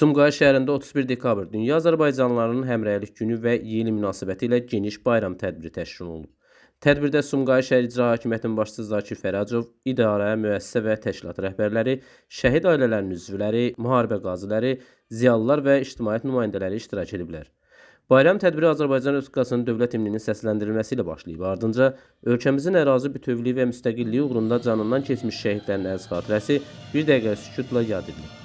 Sumqayıt şəhərində 31 dekabr Dünya Azərbaycanlılarının Həmrəylik Günü və yeni münasibətilə geniş bayram tədbiri təşkil olunub. Tədbirdə Sumqayıt şəhər İcra Hakimiyyətinin başçısı Zakir Fərəcov, idarə, müəssisə və təşkilat rəhbərləri, şəhid ailələrinin üzvləri, müharibə qaziləri, ziyalılar və ictimaiyyət nümayəndələri iştirak ediblər. Bayram tədbiri Azərbaycan Respublikasının dövlət himninin səsləndirilməsi ilə başlayıb. Ardınca ölkəmizin ərazi bütövlüyü və müstəqilliyi uğrunda canından keçmiş şəhidlərin əziz xatirəsi bir dəqiqə sükutla yad edilir.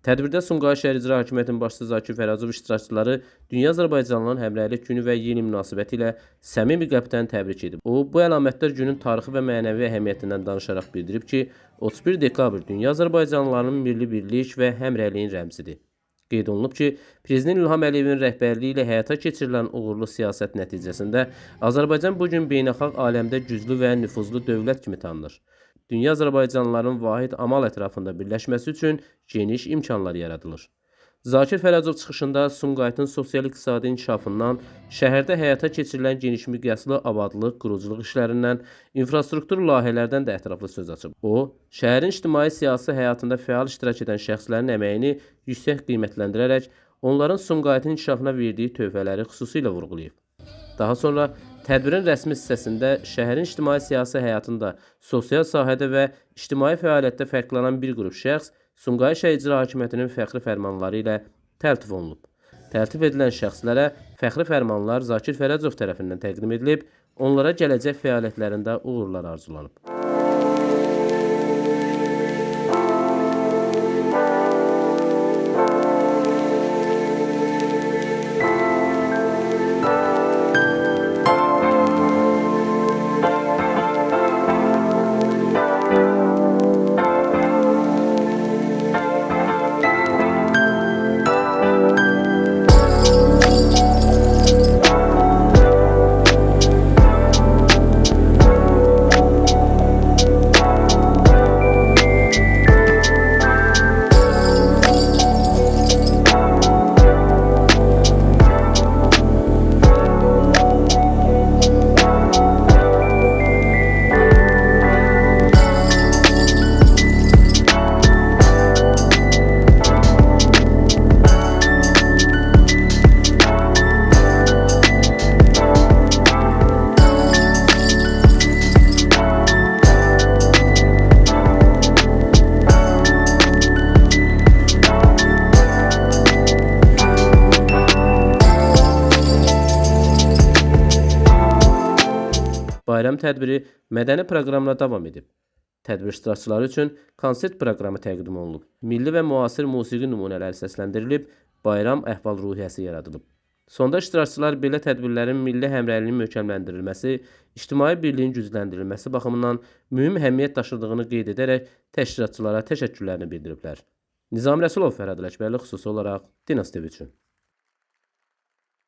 Tədbirdə Sumqayıt şəhər İcra Hakimiyyətinin başçısı Zakir Fərəcov iştirakçıları Dünya Azərbaycanlıların Həmrəylik Günü və yeni münasibəti ilə səmimi qəlbdən təbrik edib. O, bu əlamətdar günün tarixi və mənəvi əhəmiyyətindən danışaraq bildirib ki, 31 dekabr Dünya Azərbaycanlılarının milli birlik və həmrəyliyin rəmzidir. Qeyd olunub ki, Prezident İlham Əliyevin rəhbərliyi ilə həyata keçirilən uğurlu siyasət nəticəsində Azərbaycan bugün beynəlxalq aləmdə güclü və nüfuzlu dövlət kimi tanınır. Dünya Azərbaycanlıların vahid amal ətrafında birləşməsi üçün geniş imkanlar yaradılır. Zakir Fərəcov çıxışında Sumqayıtın sosial-iqtisadi inkişafından, şəhərdə həyata keçirilən geniş miqyaslı abadlıq, quruculuq işlərindən, infrastruktur layihələrdən də ətraflı söz açıb. O, şəhərin ictimai-siyasi həyatında fəal iştirak edən şəxslərin əməyini yüksək qiymətləndirərək, onların Sumqayıtın inkişafına verdiyi töhfələri xüsusilə vurğulayıb. Daha sonra tədbirin rəsmi hissəsində şəhərin ictimai-siyasi həyatında, sosial sahədə və ictimai fəaliyyətdə fərqlənən bir qrup şəxs Sumqayıt şəhər İcra Hakimiyyətinin fəxri fərmanları ilə təltif olunub. Təltif edilən şəxslərə fəxri fərmanlar Zakir Fərəcov tərəfindən təqdim edilib, onlara gələcək fəaliyyətlərində uğurlar arzulanıb. Bayram tədbiri mədəni proqramla davam edib. Tədbir iştirakçıları üçün konsert proqramı təqdim olunub. Milli və müasir musiqi nümunələri səsləndirilib, bayram əhval-ruhiyyəsi yaradılıb. Sonda iştirakçılar belə tədbirlərin milli həmrəyliyin möhkəmləndirilməsi, ictimai birliyin gücləndirilməsi baxımından mühüm əhəmiyyət daşıdığını qeyd edərək təşkilatçılara təşəkkürlərini bildiriblər. Nizami Rəsulov, Fərhad Ələkbərli, xüsusi olaraq Dinas TV üçün.